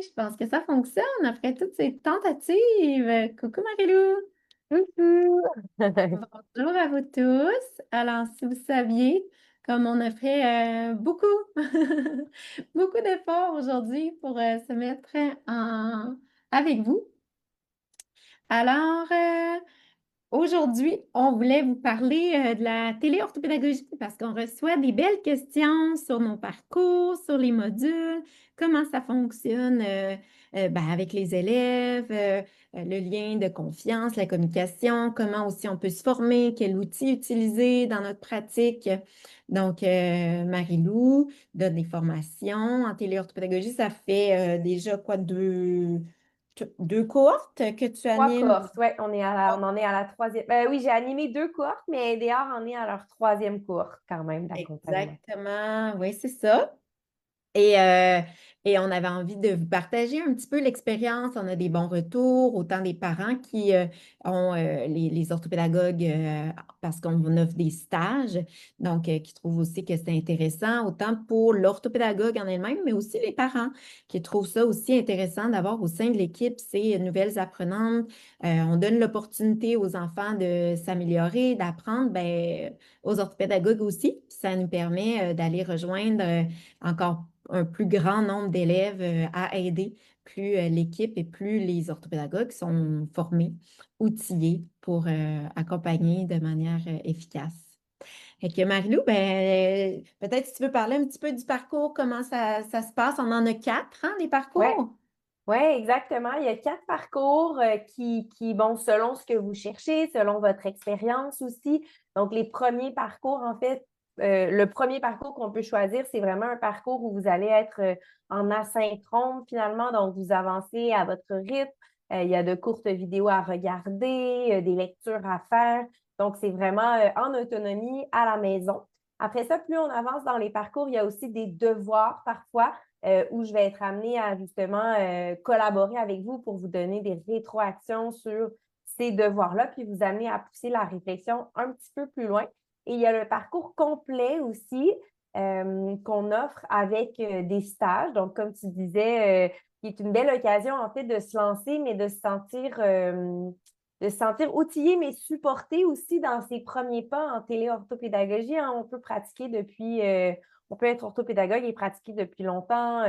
Je pense que ça fonctionne après toutes ces tentatives. Coucou Marilou! Coucou! Bonjour à vous tous. Alors, si vous saviez, comme on a fait beaucoup, beaucoup d'efforts aujourd'hui pour se mettre avec vous. Alors, aujourd'hui, on voulait vous parler de la téléorthopédagogie parce qu'on reçoit des belles questions sur nos parcours, sur les modules, comment ça fonctionne avec les élèves, le lien de confiance, la communication, comment aussi on peut se former, quel outil utiliser dans notre pratique. Donc, Marie-Lou donne des formations en téléorthopédagogie. Ça fait déjà quoi, deux cohortes que tu Trois animes? cohortes, ouais, on en est à la troisième. Oui, j'ai animé deux cohortes, mais dehors en est à leur troisième cohorte quand même d'accompagnement. Exactement, oui, c'est ça. Et, euh, et on avait envie de vous partager un petit peu l'expérience. On a des bons retours, autant des parents qui ont les orthopédagogues parce qu'on offre des stages, donc qui trouvent aussi que c'est intéressant, autant pour l'orthopédagogue en elle-même, mais aussi les parents qui trouvent ça aussi intéressant d'avoir au sein de l'équipe ces nouvelles apprenantes. On donne l'opportunité aux enfants de s'améliorer, d'apprendre, ben, aux orthopédagogues aussi. Ça nous permet d'aller rejoindre encore un plus grand nombre d'élèves à aider, plus l'équipe et plus les orthopédagogues sont formés, outillés pour accompagner de manière efficace. Et que Marilou, ben, peut-être si tu veux parler un petit peu du parcours, comment ça se passe. On en a quatre, hein, des Ouais, parcours? ouais, exactement. Il y a quatre parcours bon, selon ce que vous cherchez, selon votre expérience aussi. Donc, les premiers parcours, en fait, le premier parcours qu'on peut choisir, c'est vraiment un parcours où vous allez être en asynchrone finalement. Donc, vous avancez à votre rythme. Il y a de courtes vidéos à regarder, des lectures à faire. Donc, c'est vraiment en autonomie à la maison. Après ça, plus on avance dans les parcours, il y a aussi des devoirs parfois où je vais être amenée à justement collaborer avec vous pour vous donner des rétroactions sur ces devoirs-là, puis vous amener à pousser la réflexion un petit peu plus loin. Et il y a le parcours complet aussi qu'on offre avec des stages. Donc, comme tu disais, qui est une belle occasion en fait de se lancer, mais de se sentir outillé, mais supporté aussi dans ses premiers pas en téléorthopédagogie. Hein. On peut pratiquer on peut être orthopédagogue et pratiquer depuis longtemps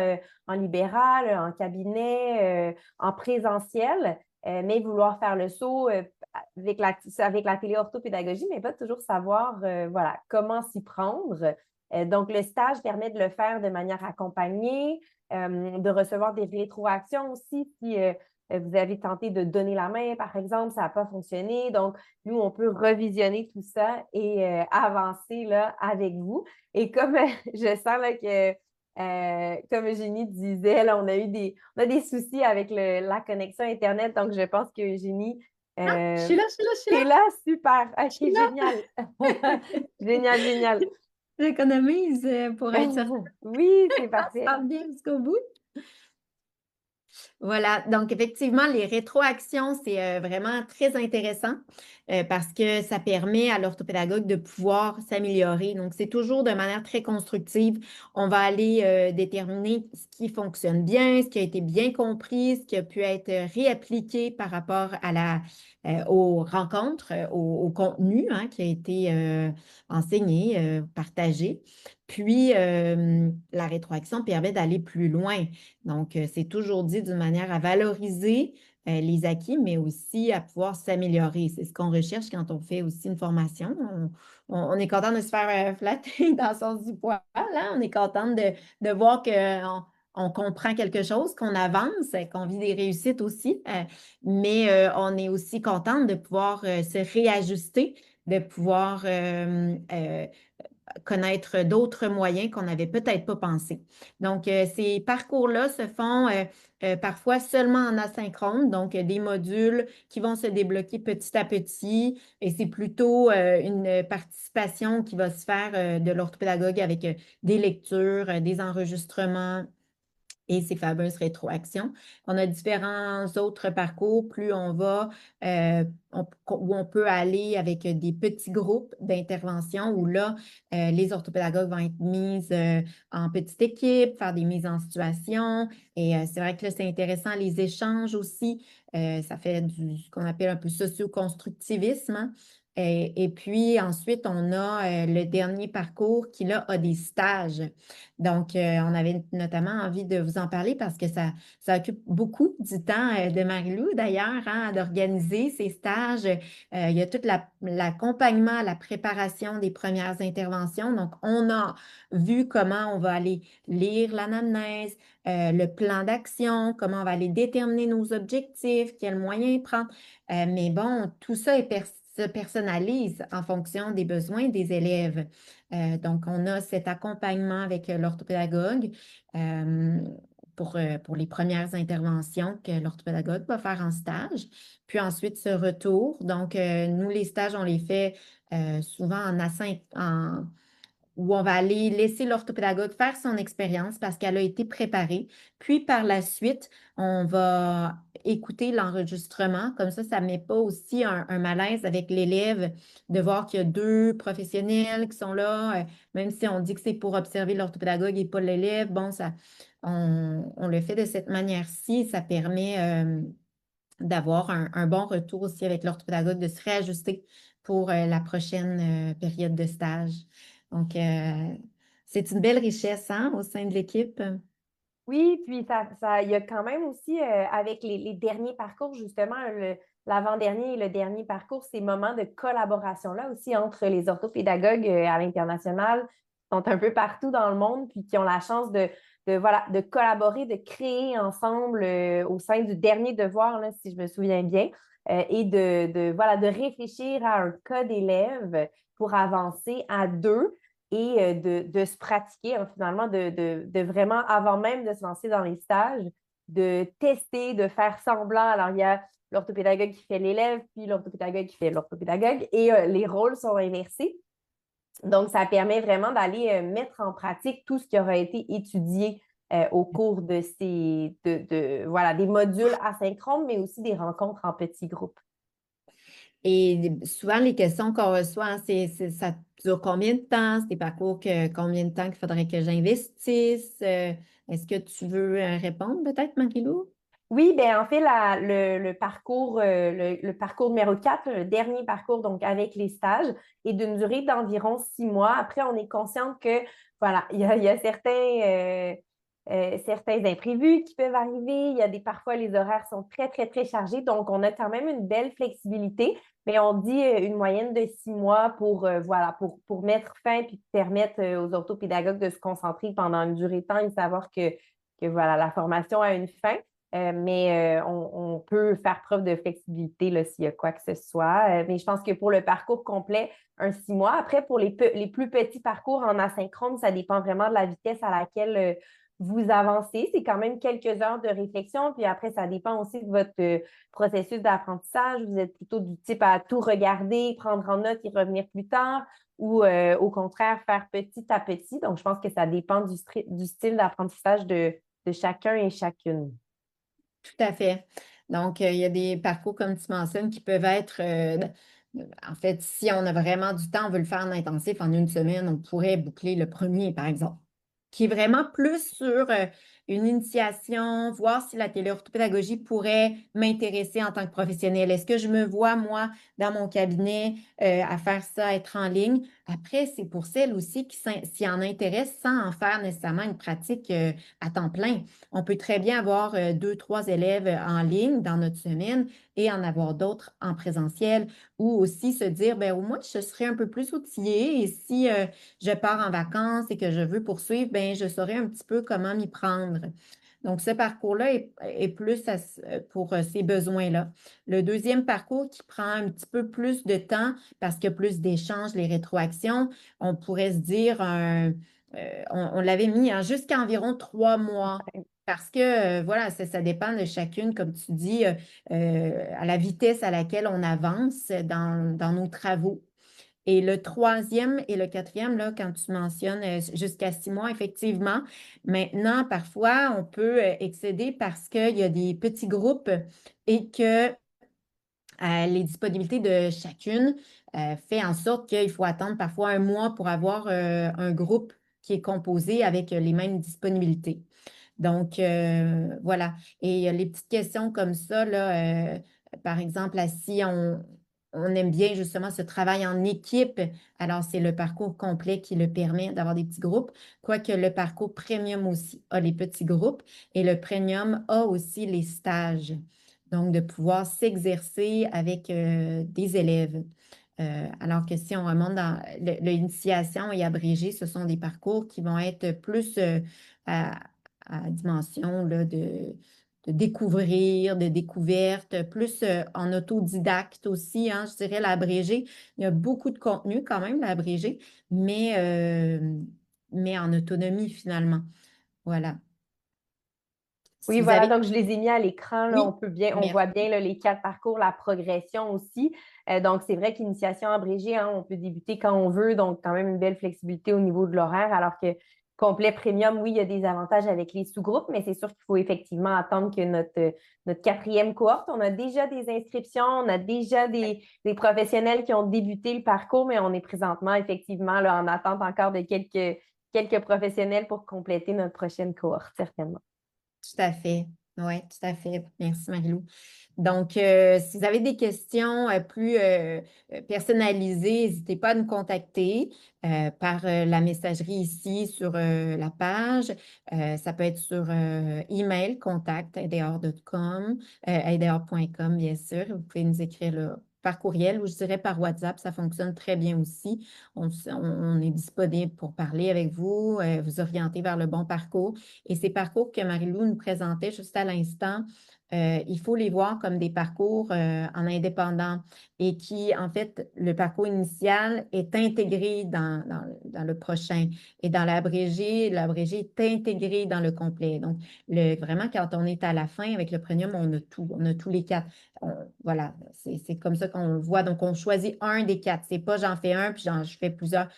en libéral, en cabinet, en présentiel, mais vouloir faire le saut avec la téléorthopédagogie, mais pas toujours savoir voilà, comment s'y prendre. Donc, le stage permet de le faire de manière accompagnée, de recevoir des rétroactions aussi si vous avez tenté de donner la main, par exemple, ça n'a pas fonctionné. Donc, nous, on peut revisionner tout ça et avancer là, avec vous. Et comme je sens là, que, comme Eugénie disait, là, on a des soucis avec la connexion Internet. Donc, je pense que Eugénie, Ah, je suis là, je suis là, je suis là, t'es là, super. je OK, suis génial. là. Génial, génial. J'économise pour être certaine Oui, que c'est ça se parfait. passe bien jusqu'au bout. Voilà, donc effectivement, les rétroactions, c'est vraiment très intéressant parce que ça permet à l'orthopédagogue de pouvoir s'améliorer. Donc, c'est toujours de manière très constructive. On va aller déterminer ce qui fonctionne bien, ce qui a été bien compris, ce qui a pu être réappliqué par rapport aux rencontres, au contenu hein, qui a été enseigné, partagé. Puis, la rétroaction permet d'aller plus loin. Donc, c'est toujours dit d'une manière à valoriser les acquis, mais aussi à pouvoir s'améliorer. C'est ce qu'on recherche quand on fait aussi une formation. On est content de se faire flatter dans le sens du poil. Hein? On est content de voir qu'on comprend quelque chose, qu'on avance, qu'on vit des réussites aussi. Mais on est aussi content de pouvoir se réajuster, de pouvoir connaître d'autres moyens qu'on n'avait peut-être pas pensé. Donc, ces parcours-là se font parfois seulement en asynchrone, donc des modules qui vont se débloquer petit à petit et c'est plutôt une participation qui va se faire de l'orthopédagogue avec des lectures, des enregistrements, et ces fameuses rétroactions. On a différents autres parcours, plus on va, où on peut aller avec des petits groupes d'intervention où là, les orthopédagogues vont être mises en petite équipe, faire des mises en situation. Et c'est vrai que là, c'est intéressant, les échanges aussi. Ça fait ce qu'on appelle un peu socio-constructivisme, hein. Et puis ensuite, on a le dernier parcours qui, là, a des stages. Donc, on avait notamment envie de vous en parler parce que ça occupe beaucoup du temps de Marie-Lou, d'ailleurs, hein, d'organiser ces stages. Il y a tout l'accompagnement, la préparation des premières interventions. Donc, on a vu comment on va aller lire l'anamnèse, le plan d'action, comment on va aller déterminer nos objectifs, quels moyens prendre. Mais bon, tout ça se personnalise en fonction des besoins des élèves. Donc, on a cet accompagnement avec l'orthopédagogue euh, pour les premières interventions que l'orthopédagogue va faire en stage. Puis ensuite, ce retour. Donc, nous, les stages, on les fait souvent où on va aller laisser l'orthopédagogue faire son expérience parce qu'elle a été préparée. Puis par la suite, on va écouter l'enregistrement. Comme ça ne met pas aussi un malaise avec l'élève de voir qu'il y a deux professionnels qui sont là, même si on dit que c'est pour observer l'orthopédagogue et pas l'élève. Bon, on le fait de cette manière-ci. Ça permet d'avoir un bon retour aussi avec l'orthopédagogue, de se réajuster pour la prochaine période de stage. Donc, c'est une belle richesse, hein, au sein de l'équipe. Oui, puis il y a quand même aussi, avec les derniers parcours, justement, l'avant-dernier et le dernier parcours, ces moments de collaboration-là aussi entre les orthopédagogues à l'international, qui sont un peu partout dans le monde, puis qui ont la chance voilà, de collaborer, de créer ensemble au sein du dernier devoir, là, si je me souviens bien, et voilà, de réfléchir à un cas d'élève pour avancer à deux et de se pratiquer, hein, finalement, de vraiment, avant même de se lancer dans les stages, de tester, de faire semblant. Alors, il y a l'orthopédagogue qui fait l'élève, puis l'orthopédagogue qui fait l'orthopédagogue, et les rôles sont inversés. Donc, ça permet vraiment d'aller mettre en pratique tout ce qui aura été étudié au cours de voilà, des modules asynchrones, mais aussi des rencontres en petits groupes. Et souvent, les questions qu'on reçoit, hein, ça dure combien de temps? C'est des parcours combien de temps qu'il faudrait que j'investisse? Est-ce que tu veux répondre peut-être, Marie-Lou? Oui, bien, en fait, le parcours, le parcours numéro 4, le dernier parcours, donc avec les stages, est d'une durée d'environ 6 mois. Après, on est consciente que, voilà, il y a certains imprévus qui peuvent arriver. Il y a parfois, les horaires sont très, très, très chargés. Donc, on a quand même une belle flexibilité, mais on dit une moyenne de 6 mois voilà, pour mettre fin puis permettre aux orthopédagogues de se concentrer pendant une durée de temps et savoir que voilà, la formation a une fin. Mais on peut faire preuve de flexibilité là, s'il y a quoi que ce soit. Mais je pense que pour le parcours complet, un 6 mois. Après, pour les plus petits parcours en asynchrone, ça dépend vraiment de la vitesse à laquelle vous avancez. C'est quand même quelques heures de réflexion. Puis après, ça dépend aussi de votre processus d'apprentissage. Vous êtes plutôt du type à tout regarder, prendre en note et revenir plus tard, ou au contraire, faire petit à petit. Donc, je pense que ça dépend du style d'apprentissage de chacun et chacune. Tout à fait. Donc, il y a des parcours, comme tu mentionnes, qui peuvent être, en fait, si on a vraiment du temps, on veut le faire en intensif en une semaine, on pourrait boucler le premier, par exemple, qui est vraiment plus sur une initiation, voir si la téléorthopédagogie pourrait m'intéresser en tant que professionnelle. Est-ce que je me vois, moi, dans mon cabinet, à faire ça, être en ligne? Après, c'est pour celles aussi qui s'y en intéressent sans en faire nécessairement une pratique à temps plein. On peut très bien avoir deux, trois élèves en ligne dans notre semaine et en avoir d'autres en présentiel, ou aussi se dire, ben, au moins, je serai un peu plus outillée et si je pars en vacances et que je veux poursuivre, ben, je saurai un petit peu comment m'y prendre. Donc, ce parcours-là est plus pour ces besoins-là. Le deuxième parcours qui prend un petit peu plus de temps parce qu'il y a plus d'échanges, les rétroactions, on pourrait se dire, on l'avait mis jusqu'à environ 3 mois. Parce que, voilà, ça dépend de chacune, comme tu dis, à la vitesse à laquelle on avance dans nos travaux. Et le troisième et le quatrième, là, quand tu mentionnes jusqu'à 6 mois, effectivement, maintenant, parfois, on peut excéder parce qu'il y a des petits groupes et que les disponibilités de chacune fait en sorte qu'il faut attendre parfois 1 mois pour avoir un groupe qui est composé avec les mêmes disponibilités. Donc, voilà. Et les petites questions comme ça, là, par exemple, si on aime bien justement ce travail en équipe, alors c'est le parcours complet qui le permet d'avoir des petits groupes, quoique le parcours premium aussi a les petits groupes et le premium a aussi les stages. Donc, de pouvoir s'exercer avec des élèves. Alors que si on remonte dans l'initiation et abrégé, ce sont des parcours qui vont être plus à dimension là, de découvrir, de découverte, plus en autodidacte aussi, hein, je dirais l'abrégé. Il y a beaucoup de contenu quand même, l'abrégé, mais en autonomie finalement. Voilà. Oui, Si vous voilà, avez... donc je les ai mis à l'écran, là, Oui, on voit merci. bien là, les 4 parcours, la progression aussi. Donc, c'est vrai qu'initiation abrégée, hein, on peut débuter quand on veut, donc quand même une belle flexibilité au niveau de l'horaire, alors que complet premium, oui, il y a des avantages avec les sous-groupes, mais c'est sûr qu'il faut effectivement attendre que notre quatrième cohorte, on a déjà des inscriptions, on a déjà des professionnels qui ont débuté le parcours, mais on est présentement effectivement là, en attente encore de quelques professionnels pour compléter notre prochaine cohorte, certainement. Tout à fait. Oui, tout à fait. Merci, Marilou. Donc, si vous avez des questions plus personnalisées, n'hésitez pas à nous contacter par la messagerie ici sur la page. Ça peut être sur email, contact@aideor.com, aideor.com, bien sûr. Vous pouvez nous écrire là, par courriel ou je dirais par WhatsApp. Ça fonctionne très bien aussi. On est disponible pour parler avec vous, vous orienter vers le bon parcours. Et ces parcours que Marilou nous présentait juste à l'instant, il faut les voir comme des parcours en indépendant et qui, en fait, le parcours initial est intégré dans le prochain et dans l'abrégé est intégré dans le complet. Donc, vraiment, quand on est à la fin avec le premium, on a tous les quatre. Voilà, c'est comme ça qu'on le voit. Donc, on choisit un des quatre. C'est pas j'en fais un, puis je fais plusieurs.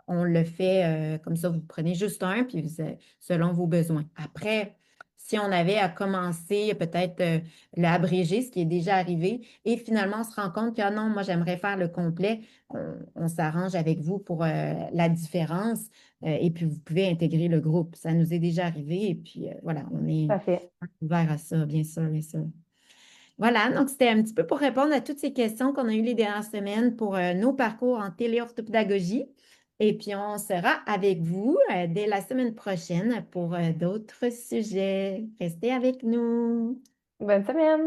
On le fait comme ça, vous prenez juste un, puis selon vos besoins. Après, si on avait à commencer peut-être l'abrégé, ce qui est déjà arrivé, et finalement, on se rend compte que ah non, moi, j'aimerais faire le complet, on s'arrange avec vous pour la différence, et puis vous pouvez intégrer le groupe. Ça nous est déjà arrivé, et puis voilà, on est Parfait. ouvert à ça, bien sûr, bien sûr. Voilà, donc c'était un petit peu pour répondre à toutes ces questions qu'on a eues les dernières semaines pour nos parcours en téléorthopédagogie. Et puis, on sera avec vous dès la semaine prochaine pour d'autres sujets. Restez avec nous. Bonne semaine!